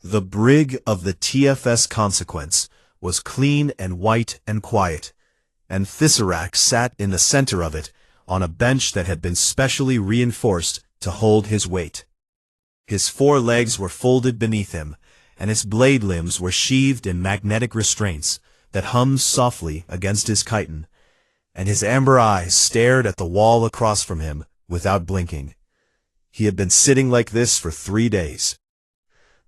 The brig of the TFS Consequence was clean and white and quiet, and Thiserac sat in the center of it on a bench that had been specially reinforced to hold his weight. His 4 legs were folded beneath him, and his blade limbs were sheathed in magnetic restraints that hummed softly against his chitin, and his amber eyes stared at the wall across from him without blinking. He had been sitting like this for 3 days.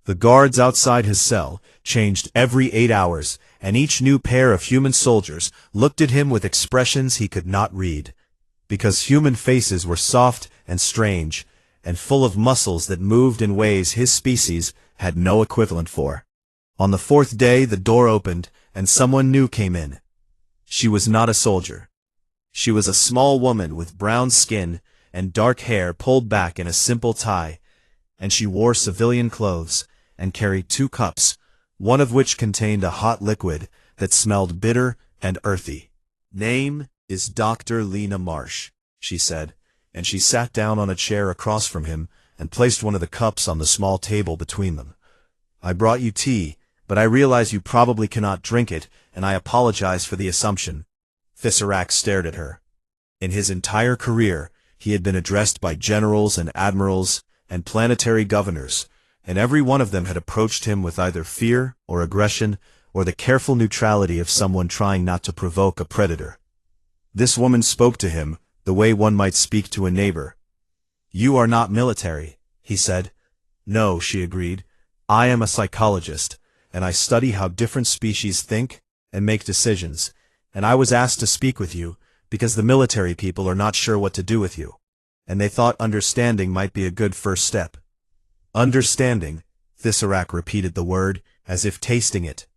The guards outside his cell changed every 8 hours, and each new pair of human soldiers looked at him with expressions he could not read, because human faces were soft and strange, and full of muscles that moved in ways his species had no equivalent for. On the 4th day the door opened, and someone new came in. She was not a soldier. She was a small woman with brown skin and dark hair pulled back in a simple tie, and she wore civilian clothes and carried 2 cups, one of which contained a hot liquid that smelled bitter and earthy. "Name is Dr. Lena Marsh," she said, and she sat down on a chair across from him and placed one of the cups on the small table between them. "I brought you tea, but I realize you probably cannot drink it, and I apologize for the assumption." Thiserac stared at her. In his entire career, he had been addressed by generals and admirals and planetary governors, and every one of them had approached him with either fear or aggression or the careful neutrality of someone trying not to provoke a predator. This woman spoke to him the way one might speak to a neighbor. "You are not military," he said. "No," she agreed. "I am a psychologist, and I study how different species think and make decisions, and I was asked to speak with you because the military people are not sure what to do with you, and they thought understanding might be a good first step." "Understanding," Thiserac repeated the word, as if tasting it.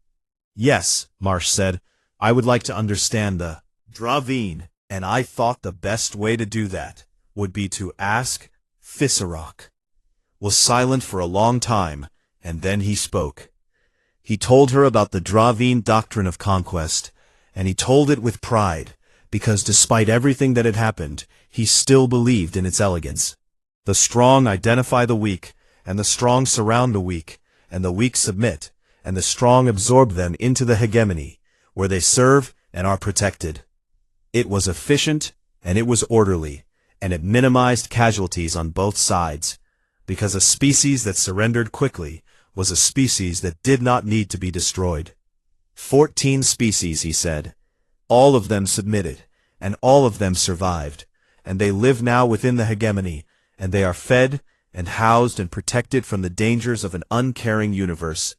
"Yes," Marsh said, "I would like to understand the Dravine, and I thought the best way to do that would be to ask." Thiserac was silent for a long time, and then he spoke. He told her about the Dravine doctrine of conquest, and he told it with pride, because despite everything that had happened, he still believed in its elegance. The strong identify the weak, and the strong surround the weak, and the weak submit, and the strong absorb them into the hegemony, where they serve and are protected. It was efficient, and it was orderly, and it minimized casualties on both sides, because a species that surrendered quickly was a species that did not need to be destroyed. 14 species, he said. All of them submitted, and all of them survived, and they live now within the hegemony, and they are fed and housed and protected from the dangers of an uncaring universe.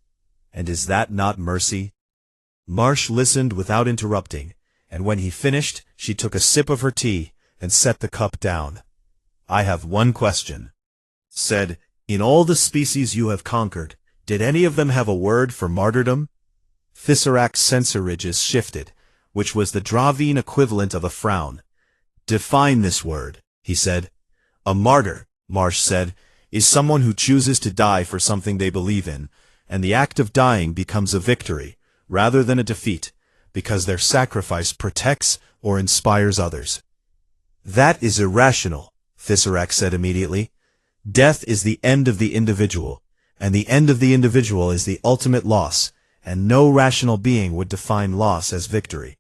And is that not mercy? Marsh listened without interrupting, and when he finished, she took a sip of her tea and set the cup down. "I have one question," said. "In all the species you have conquered, did any of them have a word for martyrdom?" Thisserac's sensor ridges shifted, which was the Dravine equivalent of a frown. "Define this word," he said. "A martyr," Marsh said, "is someone who chooses to die for something they believe in, and the act of dying becomes a victory, rather than a defeat, because their sacrifice protects or inspires others." "That is irrational," Thiserac said immediately. "Death is the end of the individual, and the end of the individual is the ultimate loss, and no rational being would define loss as victory."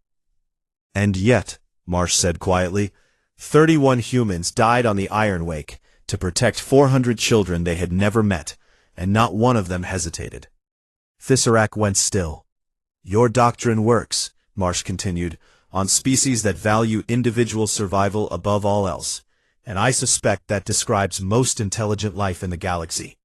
"And yet," Marsh said quietly, 31 humans died on the Iron Wake to protect 400 children they had never met, and not one of them hesitated. Thiserac went still. "Your doctrine works," Marsh continued, "on species that value individual survival above all else, and I suspect that describes most intelligent life in the galaxy.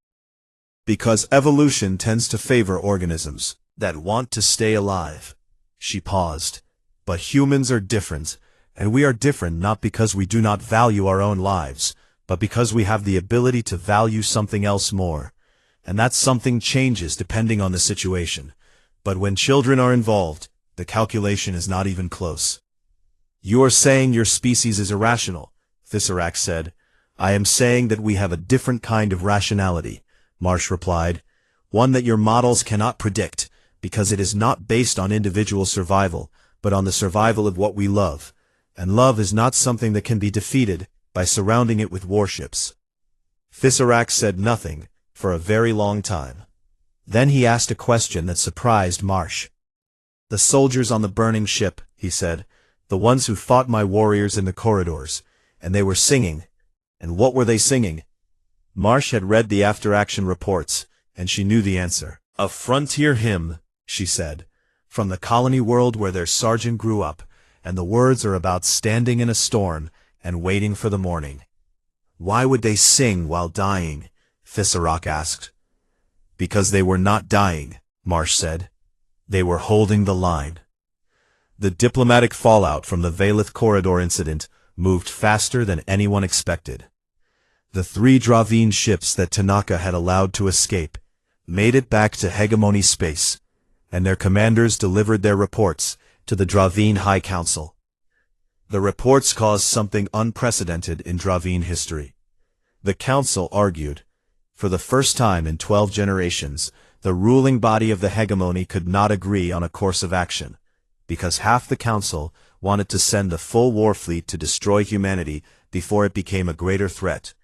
Because evolution tends to favor organisms that want to stay alive." She paused. "But humans are different, and we are different not because we do not value our own lives, but because we have the ability to value something else more, and that something changes depending on the situation. But when children are involved, the calculation is not even close." "You are saying your species is irrational," Thiserac said. "I am saying that we have a different kind of rationality," Marsh replied, "one that your models cannot predict, because it is not based on individual survival, but on the survival of what we love, and love is not something that can be defeated by surrounding it with warships." Thiserac said nothing for a very long time. Then he asked a question that surprised Marsh. "The soldiers on the burning ship," he said, "the ones who fought my warriors in the corridors, and they were singing. And what were they singing?" Marsh had read the after-action reports, and she knew the answer. "A frontier hymn," she said, "from the colony world where their sergeant grew up, and the words are about standing in a storm and waiting for the morning." "Why would they sing while dying?" Fitzrock asked. "Because they were not dying," Marsh said. "They were holding the line." The diplomatic fallout from the Valeth Corridor incident moved faster than anyone expected. The 3 Dravine ships that Tanaka had allowed to escape made it back to Hegemony space, and their commanders delivered their reports to the Dravine High Council. The reports caused something unprecedented in Dravine history. The council argued, for the first time in 12 generations, the ruling body of the Hegemony could not agree on a course of action, because half the council wanted to send the full war fleet to destroy humanity before it became a greater threat,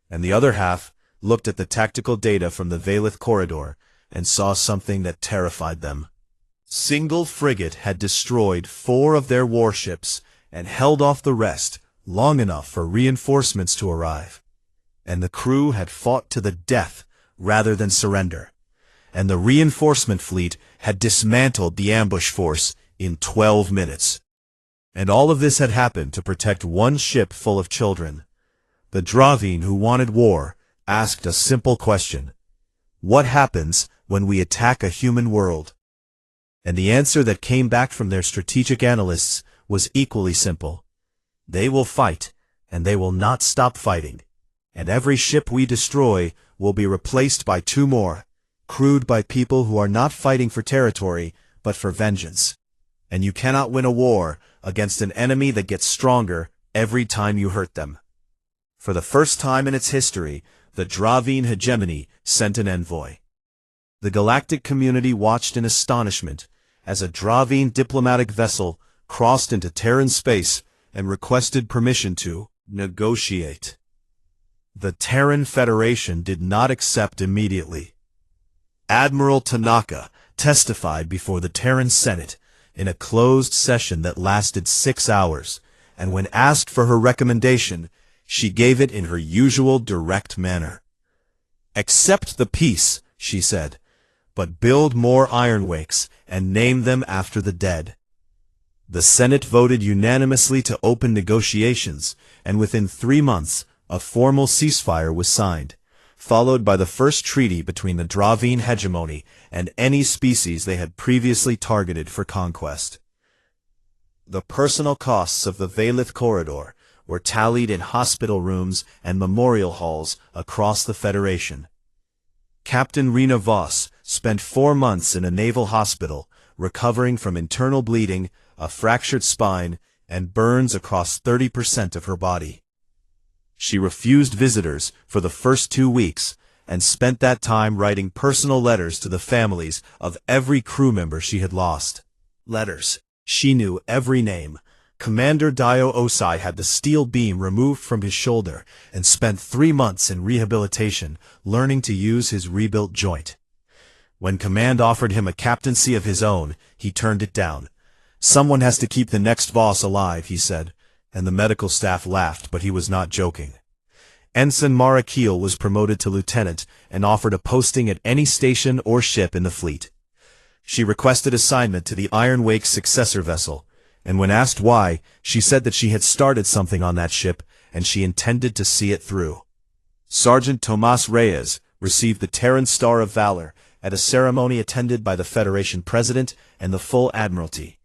and the other half looked at the tactical data from the Valeth Corridor and saw something that terrified them. Single frigate had destroyed 4 of their warships and held off the rest long enough for reinforcements to arrive. And the crew had fought to the death rather than surrender. And the reinforcement fleet had dismantled the ambush force in 12 minutes. And all of this had happened to protect one ship full of children. The Dravine who wanted war asked a simple question. What happens when we attack a human world? And the answer that came back from their strategic analysts was equally simple. They will fight, and they will not stop fighting. And every ship we destroy will be replaced by 2 more, crewed by people who are not fighting for territory, but for vengeance. And you cannot win a war against an enemy that gets stronger every time you hurt them. For the first time in its history, the Dravine hegemony sent an envoy. The galactic community watched in astonishment as a Dravine diplomatic vessel crossed into Terran space and requested permission to negotiate. The Terran Federation did not accept immediately. Admiral Tanaka testified before the Terran Senate in a closed session that lasted 6 hours, and when asked for her recommendation, she gave it in her usual direct manner. "Accept the peace," she said, "but build more ironwakes and name them after the dead." The Senate voted unanimously to open negotiations, and within 3 months, a formal ceasefire was signed, followed by the first treaty between the Dravine hegemony and any species they had previously targeted for conquest. The personal costs of the Valeth Corridor were tallied in hospital rooms and memorial halls across the Federation. Captain Rena Voss spent 4 months in a naval hospital, recovering from internal bleeding, a fractured spine, and burns across 30% of her body. She refused visitors for the first 2 weeks, and spent that time writing personal letters to the families of every crew member she had lost. Letters. She knew every name. Commander Dio Osai had the steel beam removed from his shoulder and spent 3 months in rehabilitation, learning to use his rebuilt joint. When command offered him a captaincy of his own, he turned it down. "Someone has to keep the next boss alive," he said, and the medical staff laughed, but he was not joking. Ensign Mara Keel was promoted to lieutenant and offered a posting at any station or ship in the fleet. She requested assignment to the Iron Wake's successor vessel, and when asked why, she said that she had started something on that ship, and she intended to see it through. Sergeant Tomas Reyes received the Terran Star of Valor at a ceremony attended by the Federation President and the full Admiralty.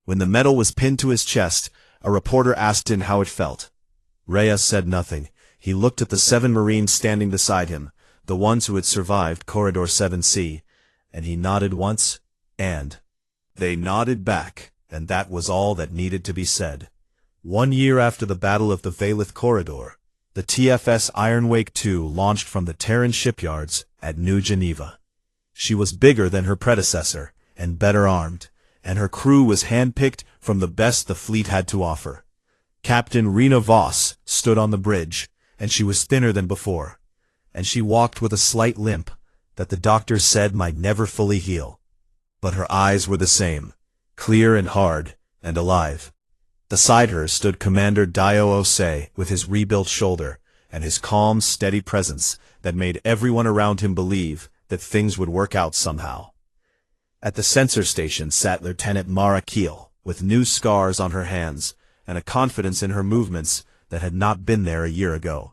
When the medal was pinned to his chest, a reporter asked him how it felt. Reyes said nothing. He looked at the 7 Marines standing beside him, the ones who had survived Corridor 7C, and he nodded once, and they nodded back, and that was all that needed to be said. 1 year after the Battle of the Valeth Corridor, the TFS Ironwake II launched from the Terran shipyards at New Geneva. She was bigger than her predecessor, and better armed, and her crew was handpicked from the best the fleet had to offer. Captain Rena Voss stood on the bridge, and she was thinner than before, and she walked with a slight limp that the doctors said might never fully heal. But her eyes were the same, clear and hard, and alive. Beside her stood Commander Dio Osei with his rebuilt shoulder, and his calm, steady presence that made everyone around him believe that things would work out somehow. At the sensor station sat Lieutenant Mara Keel, with new scars on her hands, and a confidence in her movements that had not been there a year ago.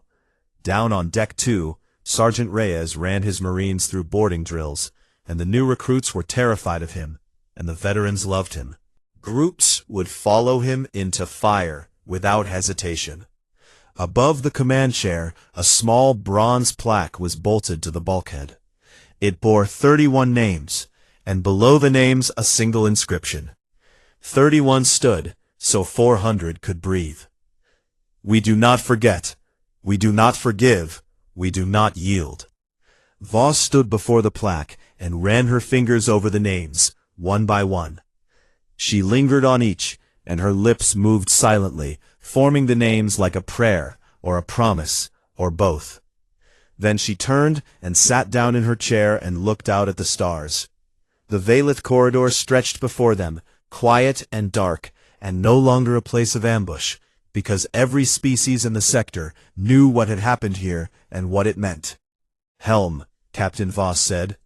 Down on Deck 2, Sergeant Reyes ran his Marines through boarding drills, and the new recruits were terrified of him, and the veterans loved him. Groups would follow him into fire without hesitation. Above the command chair, a small bronze plaque was bolted to the bulkhead. It bore 31 names, and below the names a single inscription. 31 stood, so 400 could breathe. We do not forget. We do not forgive. We do not yield. Voss stood before the plaque and ran her fingers over the names, one by one. She lingered on each, and her lips moved silently, forming the names like a prayer, or a promise, or both. Then she turned and sat down in her chair and looked out at the stars. The Valith corridor stretched before them, quiet and dark, and no longer a place of ambush, because every species in the sector knew what had happened here and what it meant. "Helm," Captain Voss said.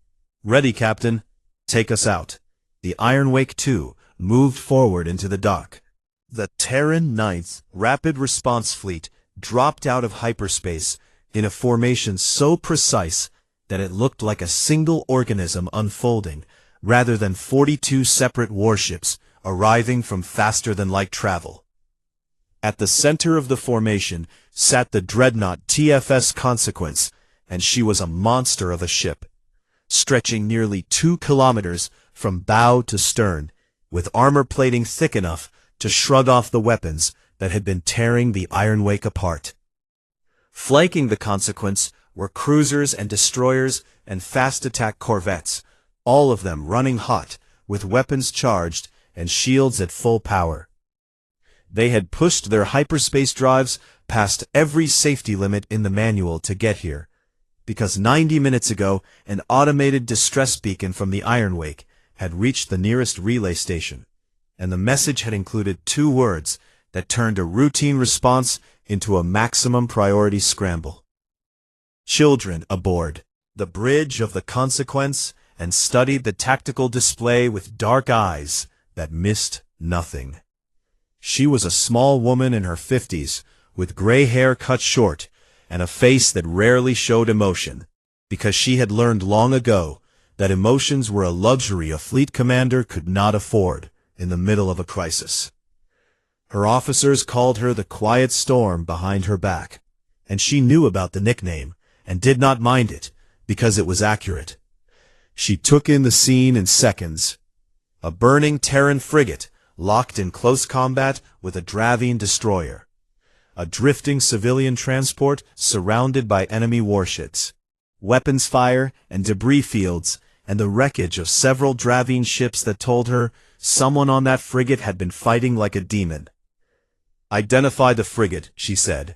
"Ready, Captain. Take us out." The Iron Wake 2 moved forward into the dock. The Terran 9th Rapid Response Fleet dropped out of hyperspace in a formation so precise that it looked like a single organism unfolding, rather than 42 separate warships arriving from faster-than-light travel. At the center of the formation sat the dreadnought TFS Consequence, and she was a monster of a ship, stretching nearly 2 kilometers from bow to stern, with armor plating thick enough to shrug off the weapons that had been tearing the Iron Wake apart. Flanking the Consequence were cruisers and destroyers and fast-attack corvettes, all of them running hot, with weapons charged and shields at full power. They had pushed their hyperspace drives past every safety limit in the manual to get here, because 90 minutes ago an automated distress beacon from the Iron Wake had reached the nearest relay station, and the message had included 2 words that turned a routine response into a maximum priority scramble. Children aboard the bridge of the Consequence and studied the tactical display with dark eyes that missed nothing. She was a small woman in her 50s, with gray hair cut short, and a face that rarely showed emotion, because she had learned long ago that emotions were a luxury a fleet commander could not afford in the middle of a crisis. Her officers called her the Quiet Storm behind her back, and she knew about the nickname, and did not mind it, because it was accurate. She took in the scene in seconds. A burning Terran frigate locked in close combat with a Dravine destroyer. A drifting civilian transport surrounded by enemy warships. Weapons fire and debris fields, and the wreckage of several Dravine ships that told her someone on that frigate had been fighting like a demon. "Identify the frigate," she said.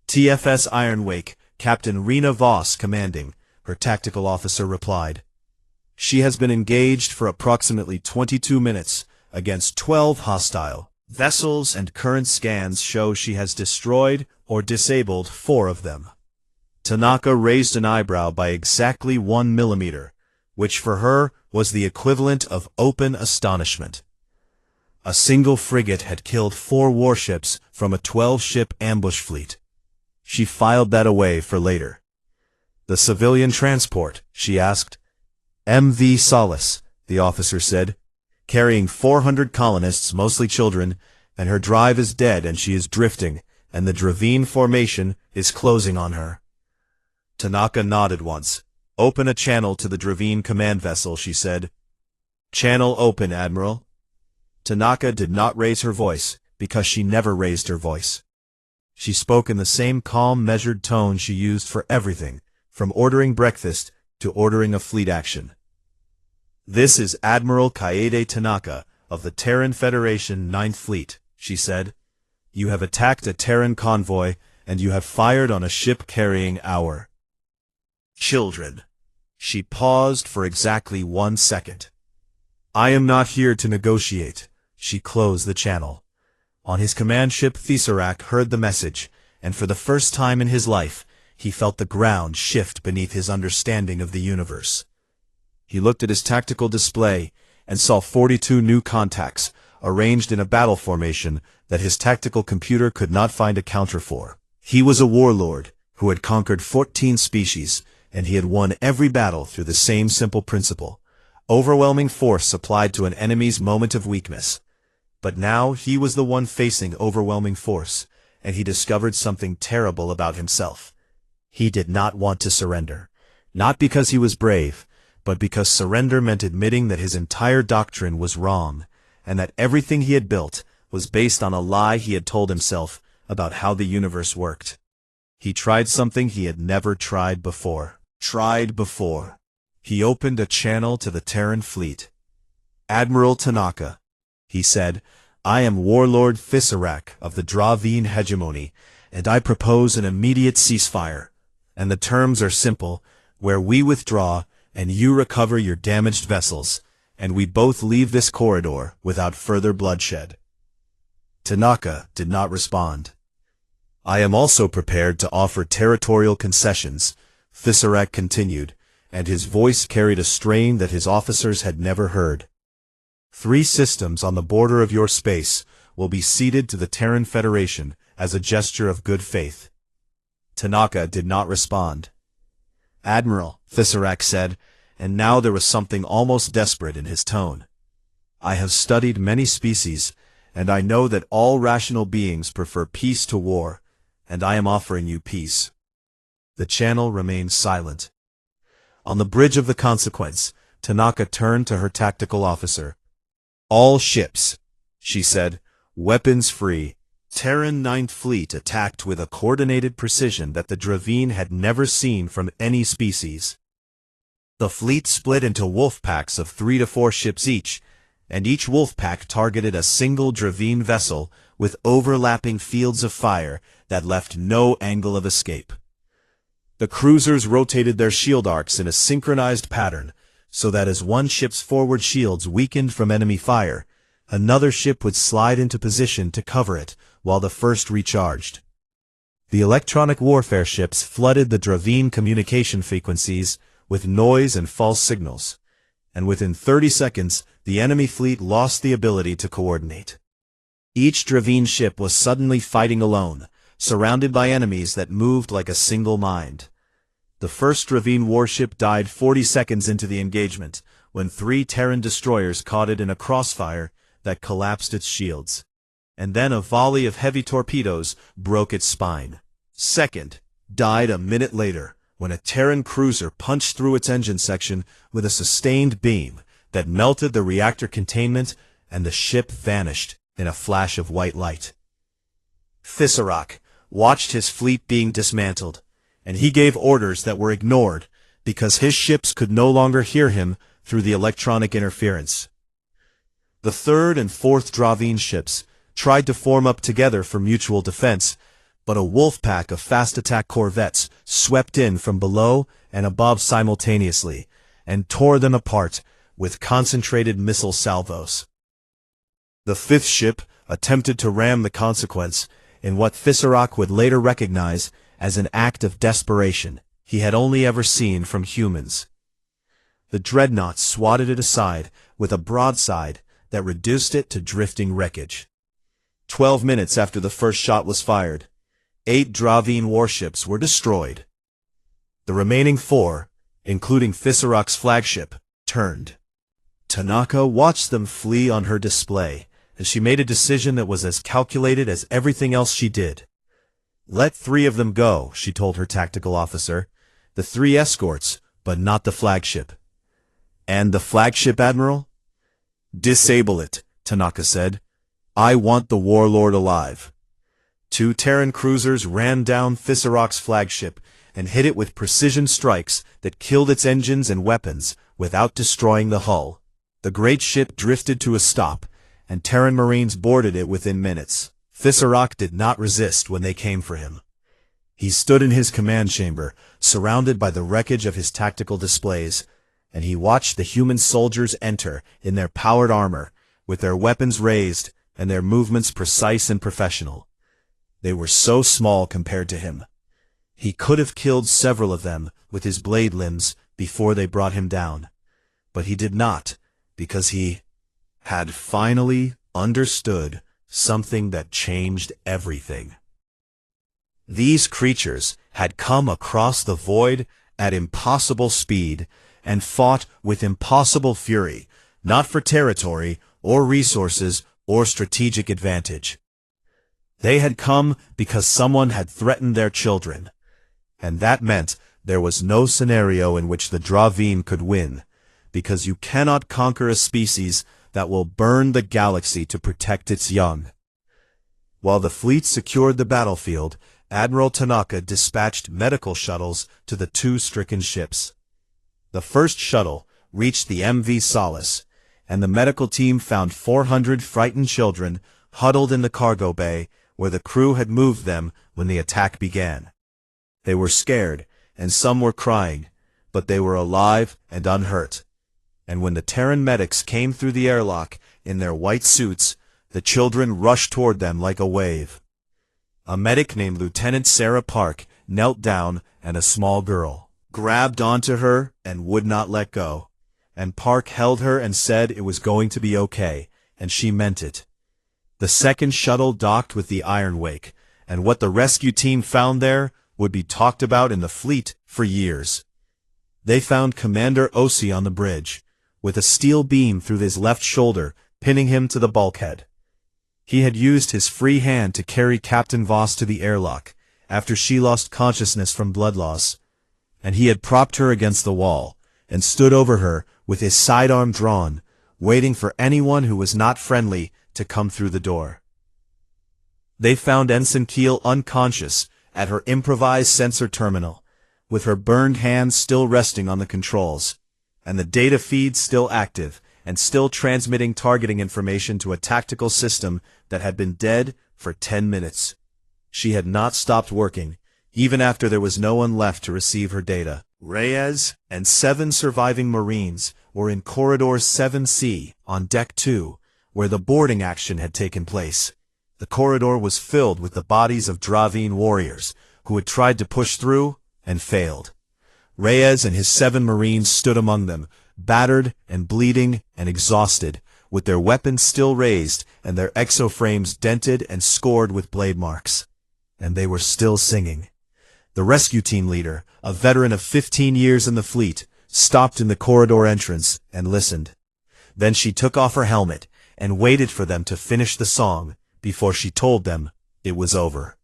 "TFS Iron Wake, Captain Rena Voss commanding," her tactical officer replied. "She has been engaged for approximately 22 minutes against 12 hostile vessels, and current scans show she has destroyed or disabled 4 of them." Tanaka raised an eyebrow by exactly 1 millimeter, which for her was the equivalent of open astonishment. A single frigate had killed 4 warships from a 12-ship ambush fleet. She filed that away for later. "The civilian transport?" she asked. "MV Solace," the officer said, "carrying 400 colonists, mostly children, and her drive is dead and she is drifting, and the Dravine formation is closing on her." Tanaka nodded once. "Open a channel to the Dravine command vessel," she said. "Channel open, Admiral." Tanaka did not raise her voice, because she never raised her voice. She spoke in the same calm, measured tone she used for everything, from ordering breakfast to ordering a fleet action. "This is Admiral Kaede Tanaka of the Terran Federation 9th Fleet," she said. "You have attacked a Terran convoy, and you have fired on a ship carrying our children." She paused for exactly 1 second. "I am not here to negotiate." She closed the channel. On his command ship, Tesseract heard the message, and for the first time in his life, he felt the ground shift beneath his understanding of the universe. He looked at his tactical display and saw 42 new contacts, arranged in a battle formation that his tactical computer could not find a counter for. He was a warlord who had conquered 14 species, and he had won every battle through the same simple principle: overwhelming force applied to an enemy's moment of weakness. But now he was the one facing overwhelming force, and he discovered something terrible about himself. He did not want to surrender, not because he was brave, but because surrender meant admitting that his entire doctrine was wrong, and that everything he had built was based on a lie he had told himself about how the universe worked. He tried something he had never tried before. He opened a channel to the Terran fleet. "Admiral Tanaka," he said, "I am Warlord Tesseract of the Dravine Hegemony, and I propose an immediate ceasefire. And the terms are simple, where we withdraw and you recover your damaged vessels, and we both leave this corridor without further bloodshed." Tanaka did not respond. "I am also prepared to offer territorial concessions," Tesseract continued, and his voice carried a strain that his officers had never heard. 3 systems on the border of your space will be ceded to the Terran Federation as a gesture of good faith." Tanaka did not respond. "Admiral," Tesseract said, and now there was something almost desperate in his tone, "I have studied many species, and I know that all rational beings prefer peace to war, and I am offering you peace." The channel remained silent. On the bridge of the Consequence, Tanaka turned to her tactical officer. "All ships," she said, "weapons free." Terran Ninth Fleet attacked with a coordinated precision that the Dravine had never seen from any species. The fleet split into wolf packs of 3 to 4 ships each, and each wolf pack targeted a single Dravine vessel with overlapping fields of fire that left no angle of escape. The cruisers rotated their shield arcs in a synchronized pattern, so that as one ship's forward shields weakened from enemy fire, another ship would slide into position to cover it while the first recharged. The electronic warfare ships flooded the Dravine communication frequencies with noise and false signals, and within 30 seconds the enemy fleet lost the ability to coordinate. Each Dravine ship was suddenly fighting alone, surrounded by enemies that moved like a single mind. The first Dravine warship died 40 seconds into the engagement, when 3 Terran destroyers caught it in a crossfire that collapsed its shields. And then a volley of heavy torpedoes broke its spine. Second died a minute later, when a Terran cruiser punched through its engine section with a sustained beam that melted the reactor containment, and the ship vanished in a flash of white light. Tesseract watched his fleet being dismantled, and he gave orders that were ignored because his ships could no longer hear him through the electronic interference. The 3rd and 4th Dravine ships tried to form up together for mutual defense, but a wolf pack of fast attack corvettes swept in from below and above simultaneously, and tore them apart with concentrated missile salvos. The 5th ship attempted to ram the Consequence in what Tesseract would later recognize as an act of desperation he had only ever seen from humans. The dreadnought swatted it aside with a broadside that reduced it to drifting wreckage. 12 minutes after the first shot was fired, 8 Dravine warships were destroyed. The remaining 4, including Tesseract's flagship, turned. Tanaka watched them flee on her display, and she made a decision that was as calculated as everything else she did. "Let 3 of them go," she told her tactical officer. "The 3 escorts, but not the flagship." "And the flagship, Admiral?" "Disable it," Tanaka said. "I want the warlord alive." 2 Terran cruisers ran down Tesseract's flagship and hit it with precision strikes that killed its engines and weapons without destroying the hull. The great ship drifted to a stop, and Terran Marines boarded it within minutes. Tesseract did not resist when they came for him. He stood in his command chamber, surrounded by the wreckage of his tactical displays, and he watched the human soldiers enter in their powered armor, with their weapons raised and their movements precise and professional. They were so small compared to him. He could have killed several of them with his blade limbs before they brought him down. But he did not, because he had finally understood something that changed everything. These creatures had come across the void at impossible speed and fought with impossible fury, not for territory or resources or strategic advantage. They had come because someone had threatened their children, and that meant there was no scenario in which the Draveen could win, because you cannot conquer a species that will burn the galaxy to protect its young. While the fleet secured the battlefield, Admiral Tanaka dispatched medical shuttles to the two stricken ships. The first shuttle reached the MV Solace, and the medical team found 400 frightened children huddled in the cargo bay where the crew had moved them when the attack began. They were scared, and some were crying, but they were alive and unhurt. And when the Terran medics came through the airlock in their white suits, the children rushed toward them like a wave. A medic named Lieutenant Sarah Park knelt down, and a small girl grabbed onto her and would not let go. And Park held her and said it was going to be okay, and she meant it. The second shuttle docked with the Iron Wake, and what the rescue team found there would be talked about in the fleet for years. They found Commander Osi on the bridge, with a steel beam through his left shoulder, pinning him to the bulkhead. He had used his free hand to carry Captain Voss to the airlock, after she lost consciousness from blood loss, and he had propped her against the wall, and stood over her with his sidearm drawn, waiting for anyone who was not friendly to come through the door. They found Ensign Keel unconscious at her improvised sensor terminal, with her burned hands still resting on the controls, and the data feed still active, and still transmitting targeting information to a tactical system that had been dead for 10 minutes. She had not stopped working, even after there was no one left to receive her data. Reyes and 7 surviving Marines were in Corridor 7C on Deck 2, where the boarding action had taken place. The corridor was filled with the bodies of Draveen warriors, who had tried to push through and failed. Reyes and his 7 Marines stood among them, battered and bleeding and exhausted, with their weapons still raised and their exoframes dented and scored with blade marks. And they were still singing. The rescue team leader, a veteran of 15 years in the fleet, stopped in the corridor entrance and listened. Then she took off her helmet and waited for them to finish the song before she told them it was over.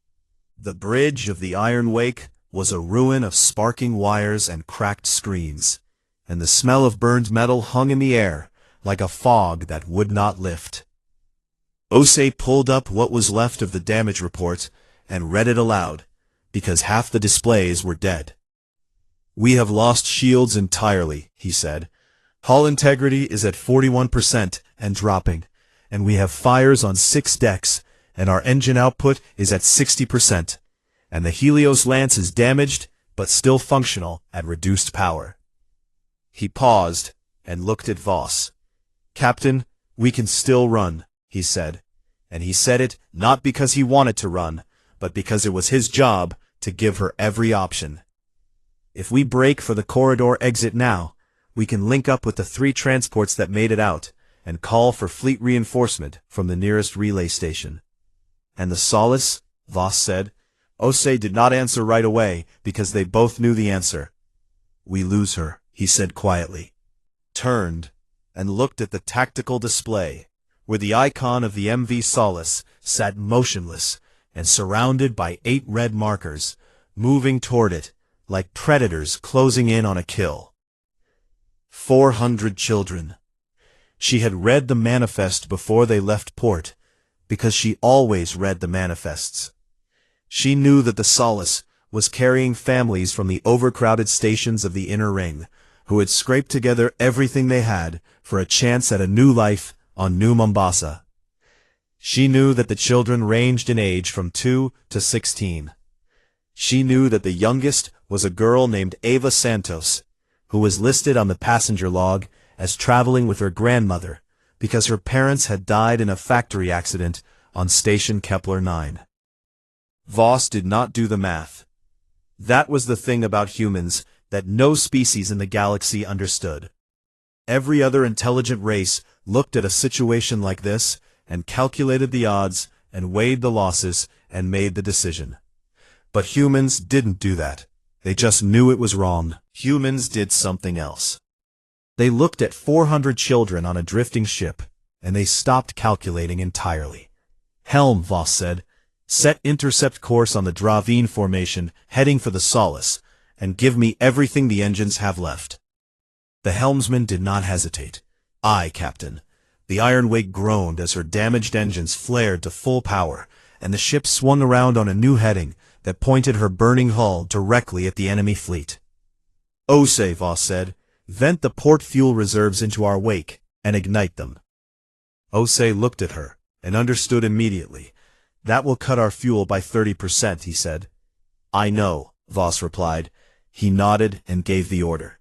The bridge of the Iron Wake was a ruin of sparking wires and cracked screens, and the smell of burned metal hung in the air like a fog that would not lift. Osei pulled up what was left of the damage report and read it aloud, because half the displays were dead. "We have lost shields entirely," he said. "Hull integrity is at 41% and dropping, and we have fires on 6 decks, and our engine output is at 60%, and the Helios Lance is damaged but still functional at reduced power." He paused and looked at Voss. "Captain, we can still run," he said, and he said it not because he wanted to run, but because it was his job to give her every option. "If we break for the corridor exit now, we can link up with the 3 transports that made it out and call for fleet reinforcement from the nearest relay station." "And the Solace?" Voss said. Osei did not answer right away because they both knew the answer. "We lose her," he said quietly, turned, and looked at the tactical display, where the icon of the MV Solace sat motionless and surrounded by 8 red markers, moving toward it like predators closing in on a kill. 400 children. She had read the manifest before they left port, because she always read the manifests. She knew that the Solace was carrying families from the overcrowded stations of the Inner Ring, who had scraped together everything they had for a chance at a new life on New Mombasa. She knew that the children ranged in age from 2 to 16. She knew that the youngest was a girl named Ava Santos, who was listed on the passenger log as traveling with her grandmother because her parents had died in a factory accident on Station Kepler 9. Voss did not do the math. That was the thing about humans that no species in the galaxy understood. Every other intelligent race looked at a situation like this and calculated the odds and weighed the losses and made the decision. But humans didn't do that. They just knew it was wrong. Humans did something else. They looked at 400 children on a drifting ship, and they stopped calculating entirely. "Helm," Voss said. "Set intercept course on the Dravine formation, heading for the Solace, and give me everything the engines have left." The helmsman did not hesitate. "Aye, Captain." The Iron Wake groaned as her damaged engines flared to full power, and the ship swung around on a new heading that pointed her burning hull directly at the enemy fleet. "Ose," Voss said, "vent the port fuel reserves into our wake, and ignite them." Ose looked at her, and understood immediately. "That will cut our fuel by 30%, he said. "I know," Voss replied. He nodded and gave the order.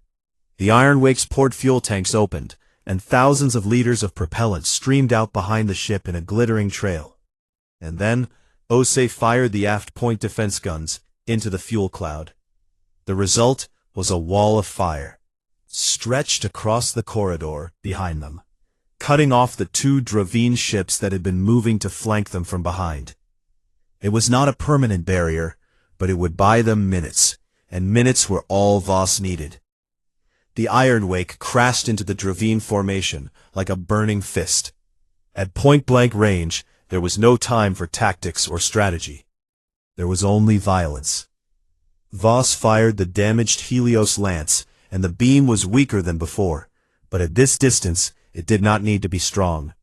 The Iron Wake's port fuel tanks opened, and thousands of liters of propellant streamed out behind the ship in a glittering trail. And then, Ose fired the aft point defense guns into the fuel cloud. The result was a wall of fire, stretched across the corridor behind them, cutting off the two Dravine ships that had been moving to flank them from behind. It was not a permanent barrier, but it would buy them minutes, and minutes were all Voss needed. The Iron Wake crashed into the Dravine formation like a burning fist. At point-blank range, there was no time for tactics or strategy. There was only violence. Voss fired the damaged Helios lance, and the beam was weaker than before, but at this distance it did not need to be strong.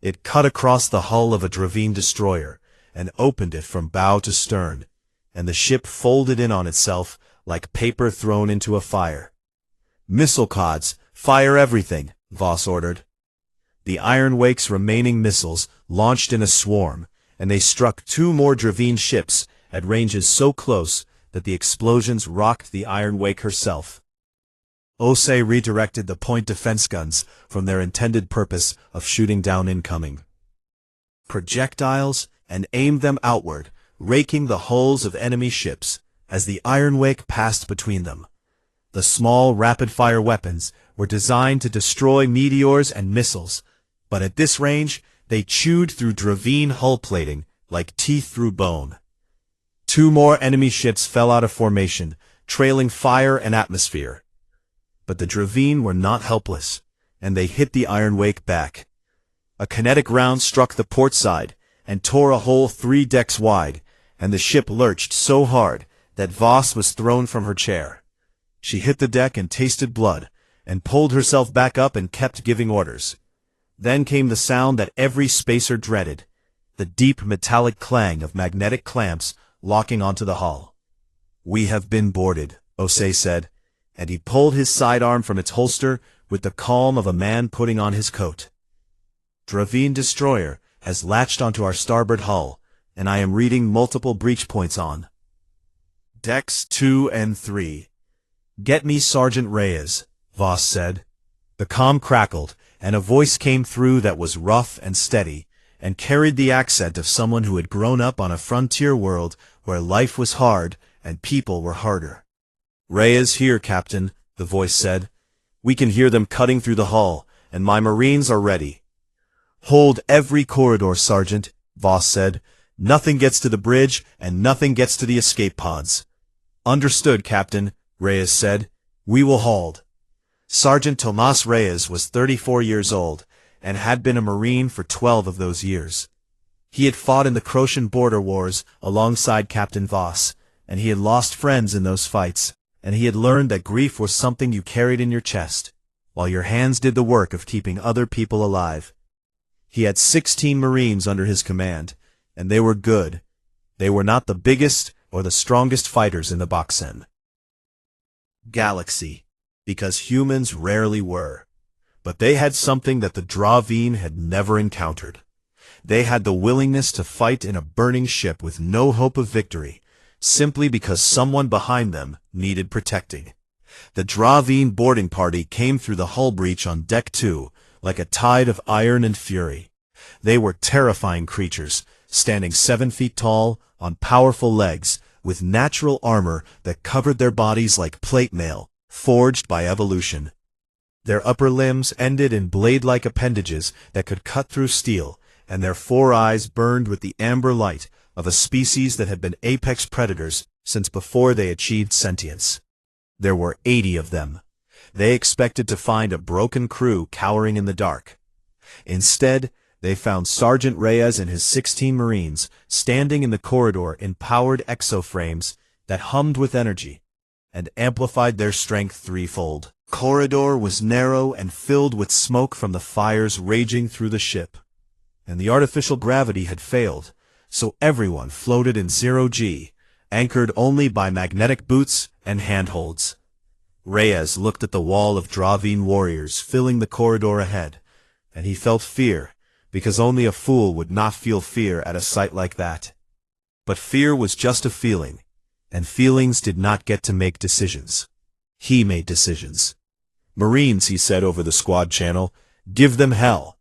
It cut across the hull of a Dravine destroyer, and opened it from bow to stern, and the ship folded in on itself like paper thrown into a fire. "Missile cods, fire everything," Voss ordered. The Iron Wake's remaining missiles launched in a swarm, and they struck two more Dravine ships at ranges so close that the explosions rocked the Iron Wake herself. Ose redirected the point defense guns from their intended purpose of shooting down incoming projectiles and aimed them outward, raking the hulls of enemy ships as the Iron Wake passed between them. The small rapid-fire weapons were designed to destroy meteors and missiles, but at this range they chewed through Dravine hull plating like teeth through bone. Two more enemy ships fell out of formation, trailing fire and atmosphere. But the Dravine were not helpless, and they hit the Iron Wake back. A kinetic round struck the port side and tore a hole 3 decks wide, and the ship lurched so hard that Voss was thrown from her chair. She hit the deck and tasted blood, and pulled herself back up and kept giving orders. Then came the sound that every spacer dreaded, the deep metallic clang of magnetic clamps locking onto the hull. "We have been boarded," Ose said, and he pulled his sidearm from its holster with the calm of a man putting on his coat. "Dravine destroyer has latched onto our starboard hull, and I am reading multiple breach points on decks 2 and 3. "Get me Sergeant Reyes," Voss said. The comm crackled, and a voice came through that was rough and steady, and carried the accent of someone who had grown up on a frontier world where life was hard and people were harder. "Reyes here, Captain," the voice said. "We can hear them cutting through the hull, and my Marines are ready." "Hold every corridor, Sergeant," Voss said. "Nothing gets to the bridge, and nothing gets to the escape pods." "Understood, Captain," Reyes said. "We will hold." Sergeant Tomas Reyes was 34 years old, and had been a Marine for 12 of those years. He had fought in the Croatian border wars alongside Captain Voss, and he had lost friends in those fights, and he had learned that grief was something you carried in your chest, while your hands did the work of keeping other people alive. He had 16 Marines under his command, and they were good. They were not the biggest or the strongest fighters in the Boxen galaxy, because humans rarely were. But they had something that the Dravine had never encountered. They had the willingness to fight in a burning ship with no hope of victory, simply because someone behind them needed protecting. The Dravine boarding party came through the hull breach on Deck 2 like a tide of iron and fury. They were terrifying creatures, standing 7 feet tall, on powerful legs, with natural armor that covered their bodies like plate mail, forged by evolution. Their upper limbs ended in blade-like appendages that could cut through steel, and their 4 eyes burned with the amber light of a species that had been apex predators since before they achieved sentience. There were 80 of them. They expected to find a broken crew cowering in the dark. Instead, they found Sergeant Reyes and his 16 Marines standing in the corridor in powered exoframes that hummed with energy and amplified their strength threefold. The corridor was narrow and filled with smoke from the fires raging through the ship, and the artificial gravity had failed, so everyone floated in 0G, anchored only by magnetic boots and handholds. Reyes looked at the wall of Dravine warriors filling the corridor ahead, and he felt fear, because only a fool would not feel fear at a sight like that. But fear was just a feeling, and feelings did not get to make decisions. He made decisions. "Marines," he said over the squad channel, "give them hell."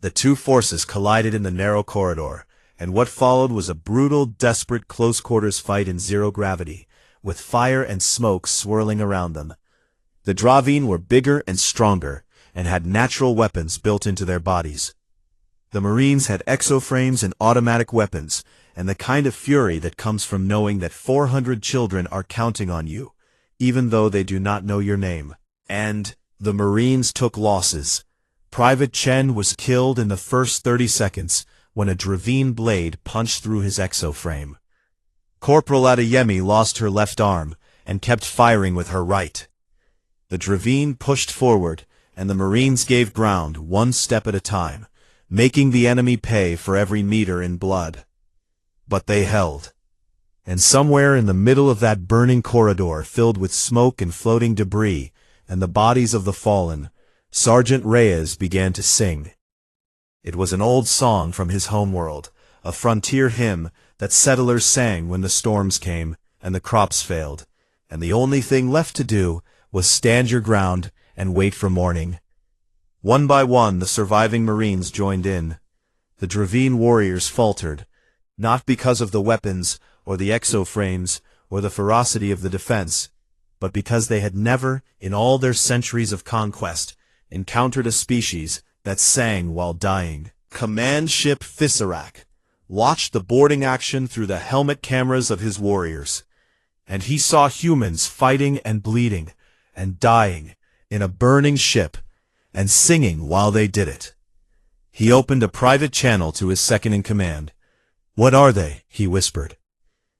The two forces collided in the narrow corridor, and what followed was a brutal, desperate close-quarters fight in zero gravity, with fire and smoke swirling around them. The Dravine were bigger and stronger, and had natural weapons built into their bodies. The Marines had exoframes and automatic weapons, and the kind of fury that comes from knowing that 400 children are counting on you, even though they do not know your name. And the Marines took losses. Private Chen was killed in the first 30 seconds when a Dravine blade punched through his exoframe. Corporal Adeyemi lost her left arm and kept firing with her right. The Dravine pushed forward, and the Marines gave ground 1 step at a time, making the enemy pay for every meter in blood. But they held. And somewhere in the middle of that burning corridor filled with smoke and floating debris and the bodies of the fallen, Sergeant Reyes began to sing. It was an old song from his homeworld, a frontier hymn that settlers sang when the storms came and the crops failed, and the only thing left to do was stand your ground and wait for morning. One by one the surviving Marines joined in. The Dravine warriors faltered, not because of the weapons or the exoframes or the ferocity of the defense, but because they had never, in all their centuries of conquest, encountered a species that sang while dying. Command Ship Fisarak watched the boarding action through the helmet cameras of his warriors, and he saw humans fighting and bleeding and dying in a burning ship and singing while they did it. He opened a private channel to his second-in-command. "What are they?" he whispered.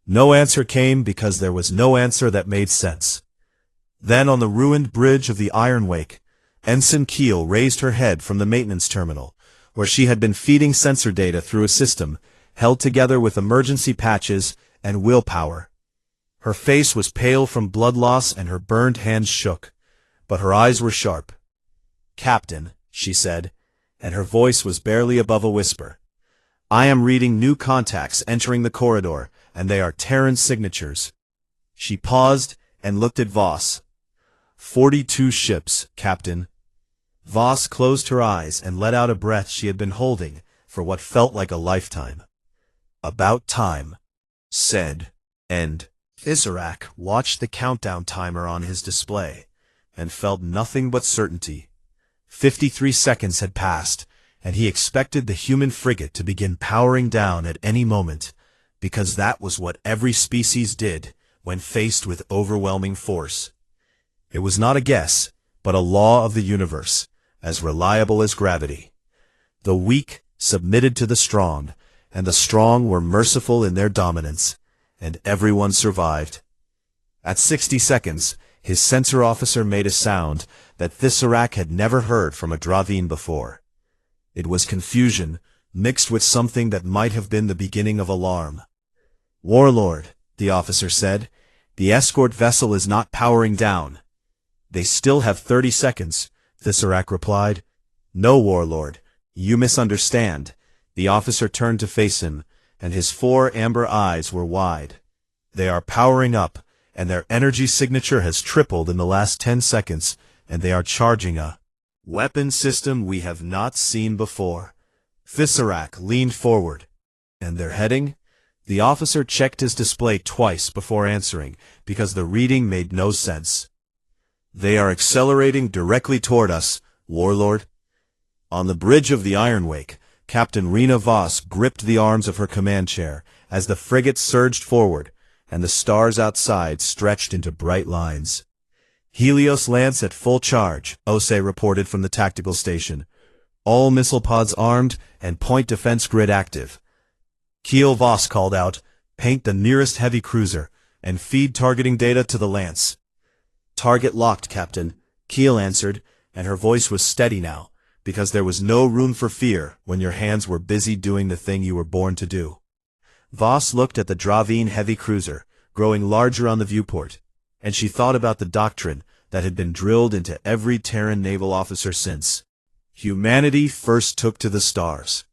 No answer came because there was no answer that made sense. Then on the ruined bridge of the Iron Wake, Ensign Keel raised her head from the maintenance terminal, where she had been feeding sensor data through a system held together with emergency patches and willpower. Her face was pale from blood loss and her burned hands shook, but her eyes were sharp. "Captain," she said, and her voice was barely above a whisper, "I am reading new contacts entering the corridor, and they are Terran signatures." She paused and looked at Voss. 42 ships, Captain." Voss closed her eyes and let out a breath she had been holding for what felt like a lifetime. "About time," said, and Fisarak watched the countdown timer on his display and felt nothing but certainty. 53 seconds had passed, and he expected the human frigate to begin powering down at any moment, because that was what every species did when faced with overwhelming force. It was not a guess, but a law of the universe, as reliable as gravity. The weak submitted to the strong, and the strong were merciful in their dominance, and everyone survived. At 60 seconds, his sensor officer made a sound that Fisarak had never heard from a Dravine before. It was confusion, mixed with something that might have been the beginning of alarm. "Warlord," the officer said, "the escort vessel is not powering down." "They still have 30 seconds, Fisarak replied. "No, Warlord, you misunderstand." The officer turned to face him, and his 4 amber eyes were wide. They are powering up, and their energy signature has tripled in the last 10 seconds, and they are charging a weapon system we have not seen before. Fisarak leaned forward. And they're heading? The officer checked his display twice before answering, because the reading made no sense. They are accelerating directly toward us, Warlord. On the bridge of the Iron Wake, Captain Rena Voss gripped the arms of her command chair as the frigate surged forward, and the stars outside stretched into bright lines. Helios Lance at full charge, Ose reported from the tactical station. All missile pods armed and point defense grid active. Keel Voss called out, paint the nearest heavy cruiser, and feed targeting data to the Lance. Target locked, Captain, Keel answered, and her voice was steady now, because there was no room for fear when your hands were busy doing the thing you were born to do. Voss looked at the Dravine heavy cruiser, growing larger on the viewport, and she thought about the doctrine that had been drilled into every Terran naval officer since. Humanity first took to the stars.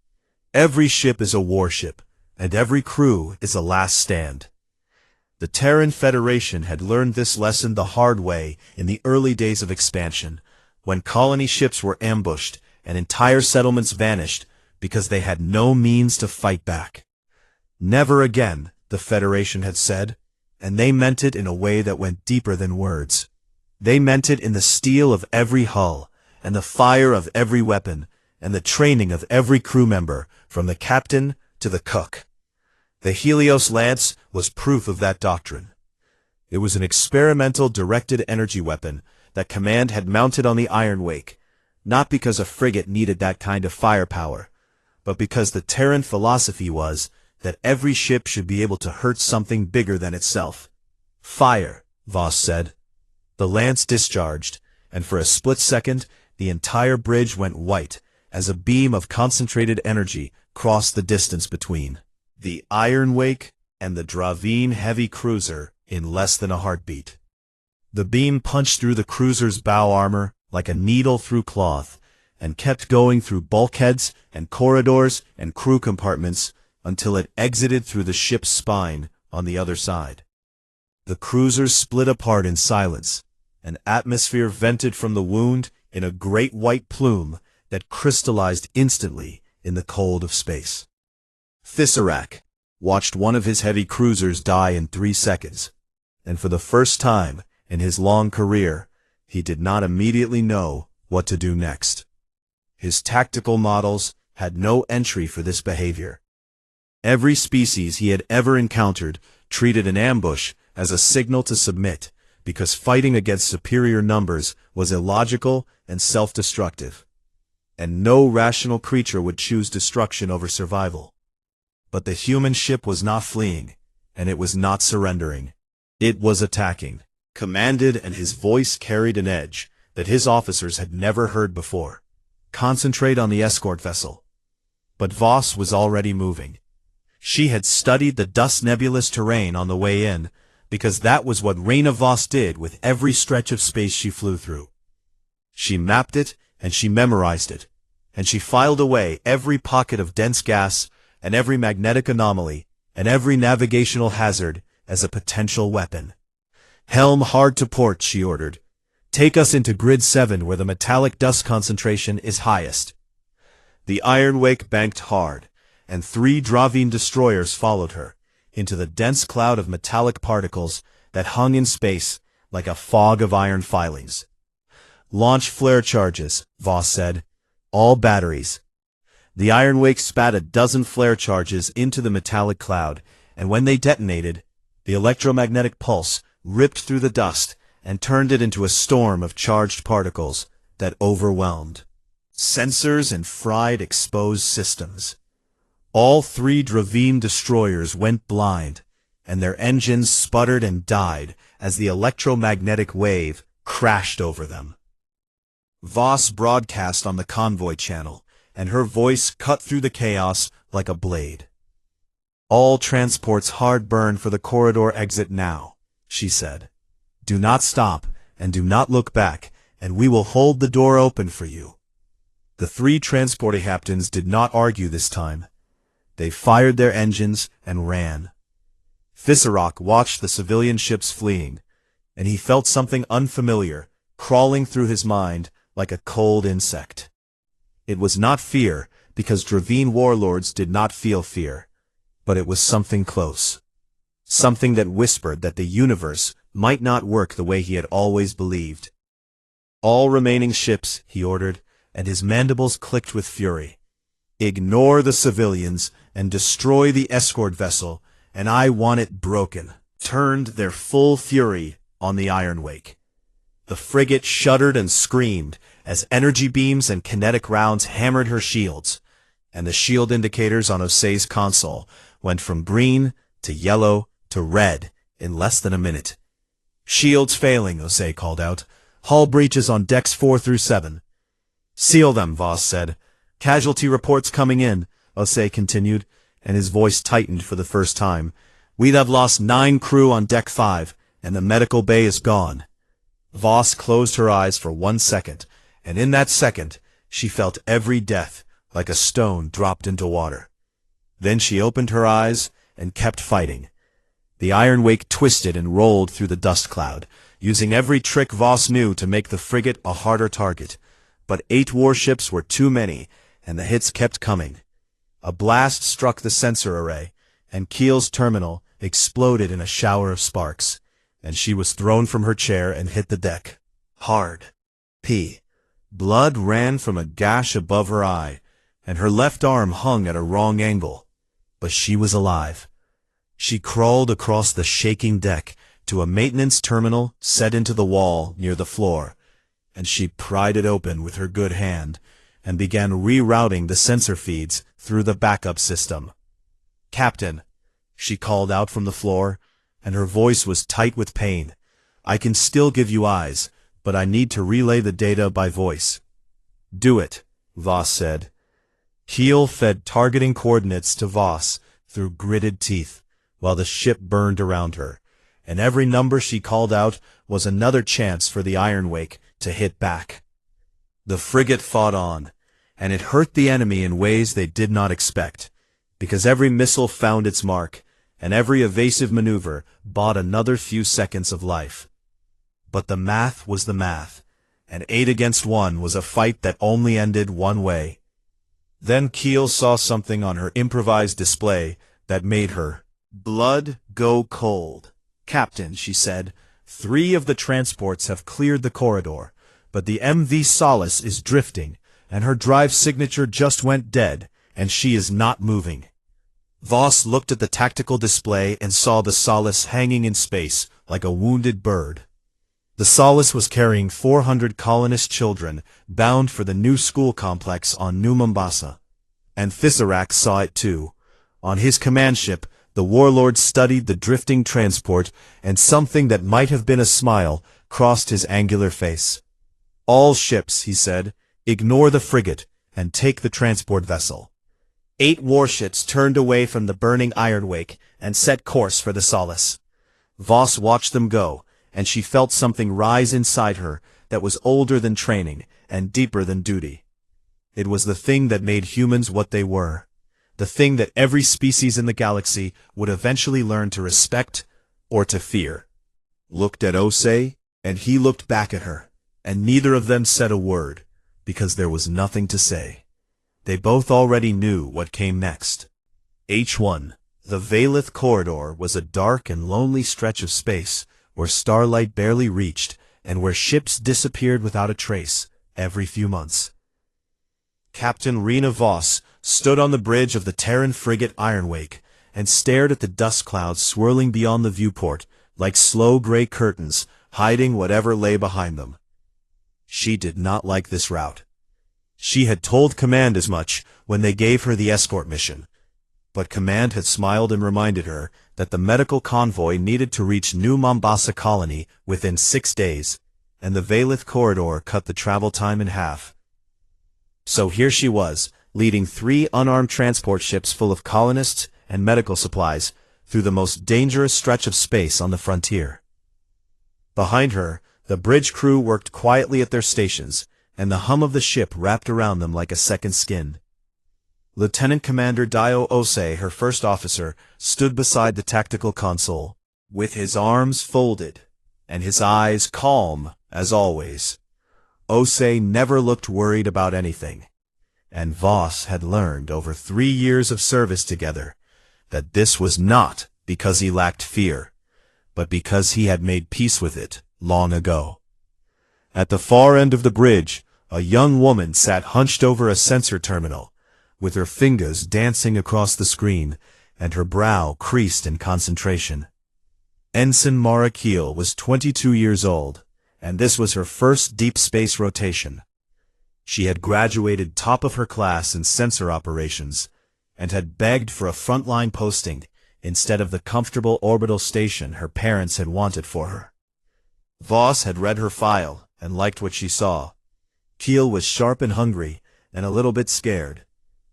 Every ship is a warship, and every crew is a last stand. The Terran Federation had learned this lesson the hard way in the early days of expansion, when colony ships were ambushed and entire settlements vanished because they had no means to fight back. Never again, the Federation had said, and they meant it in a way that went deeper than words. They meant it in the steel of every hull, and the fire of every weapon, and the training of every crew member, from the captain to the cook. The Helios Lance was proof of that doctrine. It was an experimental directed energy weapon that Command had mounted on the Iron Wake, not because a frigate needed that kind of firepower, but because the Terran philosophy was that every ship should be able to hurt something bigger than itself. Fire, Voss said. The Lance discharged, and for a split second, the entire bridge went white as a beam of concentrated energy crossed the distance between the Iron Wake and the Dravine heavy cruiser in less than a heartbeat. The beam punched through the cruiser's bow armor like a needle through cloth, and kept going through bulkheads and corridors and crew compartments until it exited through the ship's spine on the other side. The cruisers split apart in silence, and atmosphere vented from the wound in a great white plume that crystallized instantly in the cold of space. Fisarak watched one of his heavy cruisers die in 3 seconds, and for the first time in his long career, he did not immediately know what to do next. His tactical models had no entry for this behavior. Every species he had ever encountered treated an ambush as a signal to submit, because fighting against superior numbers was illogical and self-destructive, and no rational creature would choose destruction over survival. But the human ship was not fleeing, and it was not surrendering. It was attacking, commanded, and his voice carried an edge that his officers had never heard before. Concentrate on the escort vessel. But Voss was already moving. She had studied the dust nebulous terrain on the way in, because that was what Rena Voss did with every stretch of space she flew through. She mapped it, and she memorized it, and she filed away every pocket of dense gas, and every magnetic anomaly, and every navigational hazard as a potential weapon. Helm hard to port, she ordered. Take us into Grid 7 where the metallic dust concentration is highest. The Iron Wake banked hard, and 3 Dravine destroyers followed her, into the dense cloud of metallic particles that hung in space like a fog of iron filings. Launch flare charges, Voss said. All batteries. The Iron Wake spat a dozen flare charges into the metallic cloud, and when they detonated, the electromagnetic pulse ripped through the dust and turned it into a storm of charged particles that overwhelmed sensors and fried exposed systems. All 3 Dravine destroyers went blind, and their engines sputtered and died as the electromagnetic wave crashed over them. Voss broadcast on the convoy channel, and her voice cut through the chaos like a blade. All transports hard burn for the corridor exit now, she said. Do not stop, and do not look back, and we will hold the door open for you. The 3 transport captains did not argue this time. They fired their engines and ran. Fissarak watched the civilian ships fleeing, and he felt something unfamiliar crawling through his mind like a cold insect. It was not fear, because Dravine warlords did not feel fear, but it was something close. Something that whispered that the universe might not work the way he had always believed. All remaining ships, he ordered, and his mandibles clicked with fury. Ignore the civilians and destroy the escort vessel, and I want it broken. Turned their full fury on the Ironwake. The frigate shuddered and screamed as energy beams and kinetic rounds hammered her shields, and the shield indicators on Osei's console went from green to yellow to red in less than a minute. Shields failing, Osei called out. Hull breaches on decks 4 through 7. Seal them, Voss said. Casualty reports coming in, Osei continued, and his voice tightened for the first time. We'd have lost 9 crew on deck 5, and the medical bay is gone. Voss closed her eyes for 1 second, and in that second, she felt every death like a stone dropped into water. Then she opened her eyes and kept fighting. The Ironwake twisted and rolled through the dust cloud, using every trick Voss knew to make the frigate a harder target. But 8 warships were too many, and the hits kept coming. A blast struck the sensor array, and Keel's terminal exploded in a shower of sparks, and she was thrown from her chair and hit the deck. Hard. Blood ran from a gash above her eye, and her left arm hung at a wrong angle. But she was alive. She crawled across the shaking deck to a maintenance terminal set into the wall near the floor, and she pried it open with her good hand and began rerouting the sensor feeds through the backup system. Captain, she called out from the floor, and her voice was tight with pain. I can still give you eyes, but I need to relay the data by voice. Do it, Voss said. Keel fed targeting coordinates to Voss through gritted teeth, while the ship burned around her, and every number she called out was another chance for the Ironwake to hit back. The frigate fought on, and it hurt the enemy in ways they did not expect, because every missile found its mark, and every evasive maneuver bought another few seconds of life. But the math was the math, and 8 against 1 was a fight that only ended one way. Then Keel saw something on her improvised display that made her blood go cold. Captain, she said, 3 of the transports have cleared the corridor, but the MV Solace is drifting, and her drive signature just went dead, and she is not moving. Voss looked at the tactical display and saw the Solace hanging in space like a wounded bird. The Solace was carrying 400 colonist children bound for the new school complex on New Mombasa. And Fissarak saw it too. On his command ship, the warlord studied the drifting transport, and something that might have been a smile crossed his angular face. All ships, he said, ignore the frigate and take the transport vessel. 8 warships turned away from the burning Ironwake and set course for the Solace. Voss watched them go, and she felt something rise inside her that was older than training and deeper than duty. It was the thing that made humans what they were, the thing that every species in the galaxy would eventually learn to respect or to fear. Looked at Osei, and he looked back at her, and neither of them said a word, because there was nothing to say. They both already knew what came next. H1. The Valeth Corridor was a dark and lonely stretch of space where starlight barely reached and where ships disappeared without a trace every few months. Captain Rena Voss stood on the bridge of the Terran frigate Ironwake and stared at the dust clouds swirling beyond the viewport like slow gray curtains hiding whatever lay behind them. She did not like this route. She had told Command as much when they gave her the escort mission, but Command had smiled and reminded her that the medical convoy needed to reach New Mombasa Colony within 6 days, and the Valeth Corridor cut the travel time in half. So here she was, leading 3 unarmed transport ships full of colonists and medical supplies through the most dangerous stretch of space on the frontier. Behind her, the bridge crew worked quietly at their stations, and the hum of the ship wrapped around them like a second skin. Lieutenant Commander Dio Osei, her first officer, stood beside the tactical console, with his arms folded, and his eyes calm as always. Osei never looked worried about anything, and Voss had learned over 3 years of service together that this was not because he lacked fear, but because he had made peace with it long ago. At the far end of the bridge, a young woman sat hunched over a sensor terminal, with her fingers dancing across the screen and her brow creased in concentration. Ensign Mara Keel was 22 years old, and this was her first deep space rotation. She had graduated top of her class in sensor operations, and had begged for a frontline posting instead of the comfortable orbital station her parents had wanted for her. Voss had read her file and liked what she saw. Keel was sharp and hungry, and a little bit scared,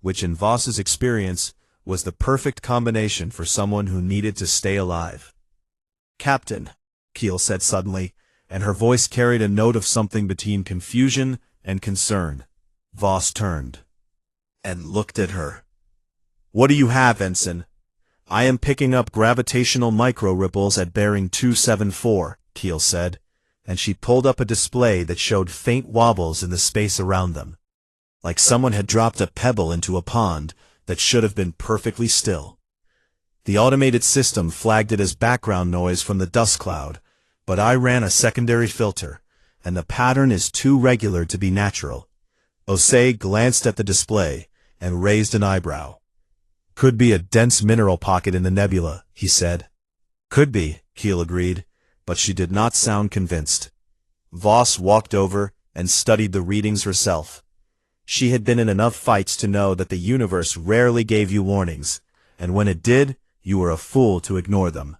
which in Voss's experience was the perfect combination for someone who needed to stay alive. "Captain," Keel said suddenly, and her voice carried a note of something between confusion and concern. Voss turned and looked at her. "What do you have, Ensign?" "I am picking up gravitational micro-ripples at bearing 274, Keel said, and she pulled up a display that showed faint wobbles in the space around them, like someone had dropped a pebble into a pond that should have been perfectly still. The automated system flagged it as background noise from the dust cloud, but I ran a secondary filter, and the pattern is too regular to be natural." Osei glanced at the display and raised an eyebrow. "Could be a dense mineral pocket in the nebula," he said. "Could be," Keel agreed, but she did not sound convinced. Voss walked over and studied the readings herself. She had been in enough fights to know that the universe rarely gave you warnings, and when it did, you were a fool to ignore them.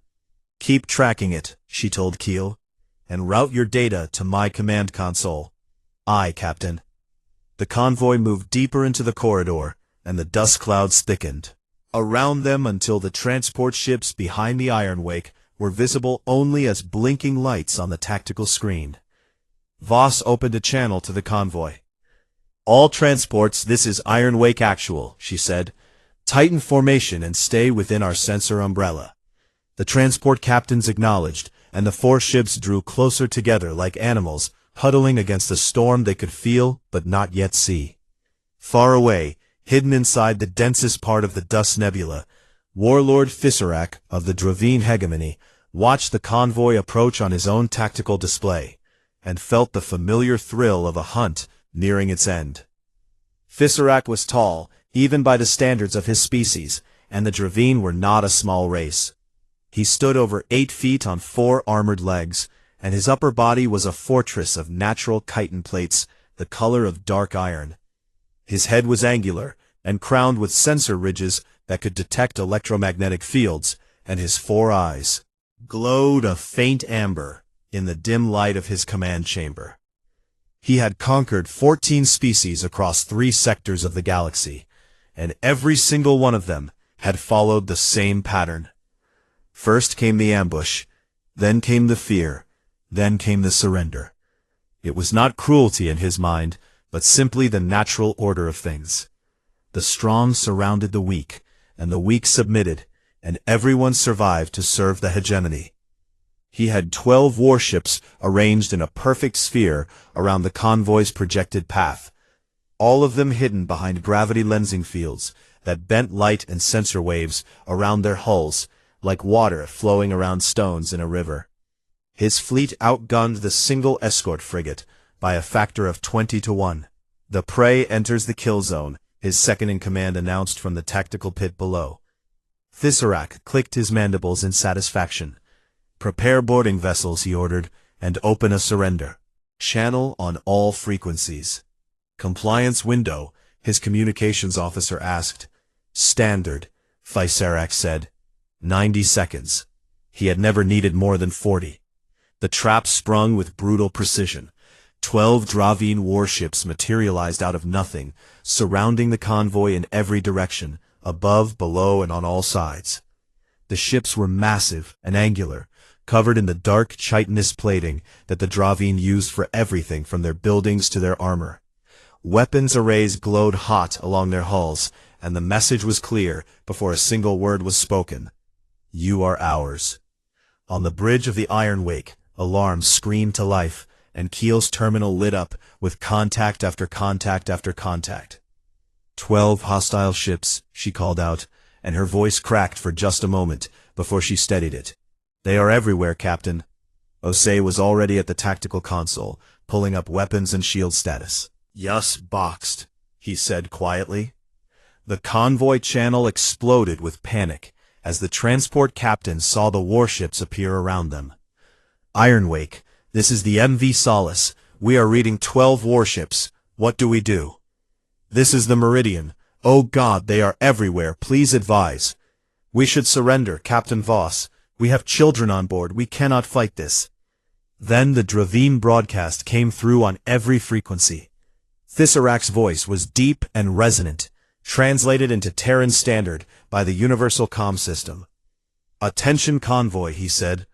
"Keep tracking it," she told Keel, "and route your data to my command console." "Aye, Captain." The convoy moved deeper into the corridor, and the dust clouds thickened around them until the transport ships behind the Iron Wake were visible only as blinking lights on the tactical screen. Voss opened a channel to the convoy. "All transports, this is Iron Wake Actual," she said. "Tighten formation and stay within our sensor umbrella." The transport captains acknowledged, and the 4 ships drew closer together like animals huddling against a storm they could feel but not yet see. Far away, hidden inside the densest part of the dust nebula, Warlord Fisarak of the Dravine hegemony watched the convoy approach on his own tactical display, and felt the familiar thrill of a hunt nearing its end. Fisarak was tall, even by the standards of his species, and the Dravine were not a small race. He stood over 8 feet on 4 armored legs, and his upper body was a fortress of natural chitin plates, the color of dark iron. His head was angular, and crowned with sensor ridges that could detect electromagnetic fields, and his 4 eyes glowed a faint amber in the dim light of his command chamber. He had conquered 14 species across 3 sectors of the galaxy, and every single one of them had followed the same pattern. First came the ambush, then came the fear, then came the surrender. It was not cruelty in his mind, but simply the natural order of things. The strong surrounded the weak, and the weak submitted, and everyone survived to serve the hegemony. He had 12 warships arranged in a perfect sphere around the convoy's projected path, all of them hidden behind gravity lensing fields that bent light and sensor waves around their hulls like water flowing around stones in a river. His fleet outgunned the single escort frigate by a factor of 20 to 1. "The prey enters the kill zone," his second-in-command announced from the tactical pit below. Fisarak clicked his mandibles in satisfaction. "Prepare boarding vessels," he ordered, "and open a surrender. Channel on all frequencies." "Compliance window," his communications officer asked. "Standard," Fisarak said. 90 seconds. He had never needed more than 40. The trap sprung with brutal precision. 12 Dravine warships materialized out of nothing, surrounding the convoy in every direction, above, below, and on all sides. The ships were massive and angular, covered in the dark chitinous plating that the Dravine used for everything from their buildings to their armor. Weapons arrays glowed hot along their hulls, and the message was clear before a single word was spoken. You are ours. On the bridge of the Iron Wake, alarms screamed to life, and Keel's terminal lit up with contact after contact after contact. 12 hostile ships, she called out, and her voice cracked for just a moment before she steadied it. They are everywhere, Captain. Osei was already at the tactical console, pulling up weapons and shield status. Yus boxed, he said quietly. The convoy channel exploded with panic as the transport captains saw the warships appear around them. Ironwake, this is the MV Solace. We are reading 12 warships. What do we do? This is the Meridian. Oh God, they are everywhere. Please advise. We should surrender, Captain Voss. We have children on board. We cannot fight this. Then the Dravine broadcast came through on every frequency. Thisserac's voice was deep and resonant, translated into Terran Standard by the Universal Comm System. Attention convoy, he said.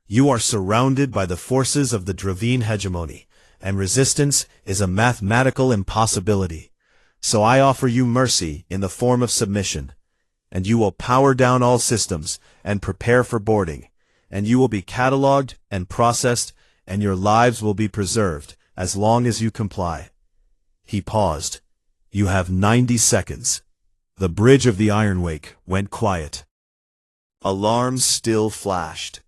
You are surrounded by the forces of the Dravine hegemony, and resistance is a mathematical impossibility. So I offer you mercy in the form of submission, and you will power down all systems and prepare for boarding, and you will be catalogued and processed, and your lives will be preserved as long as you comply. He paused. You have 90 seconds. The bridge of the Ironwake went quiet. Alarms still flashed,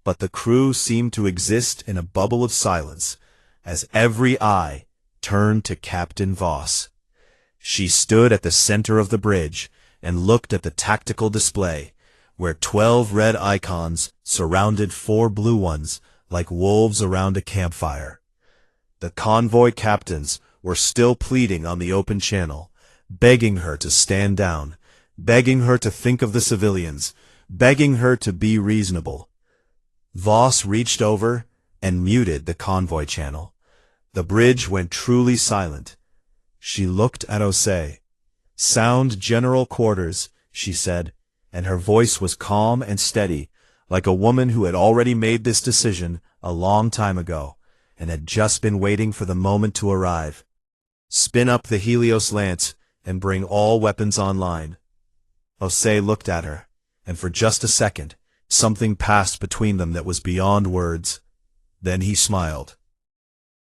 but the crew seemed to exist in a bubble of silence as every eye turned to Captain Voss. She stood at the center of the bridge and looked at the tactical display, where 12 red icons surrounded 4 blue ones like wolves around a campfire. The convoy captains were still pleading on the open channel, begging her to stand down, begging her to think of the civilians, begging her to be reasonable. Voss reached over and muted the convoy channel. The bridge went truly silent. She looked at Osei. Sound General Quarters, she said, and her voice was calm and steady, like a woman who had already made this decision a long time ago, and had just been waiting for the moment to arrive. Spin up the Helios Lance and bring all weapons online. Osei looked at her, and for just a second, something passed between them that was beyond words. Then he smiled.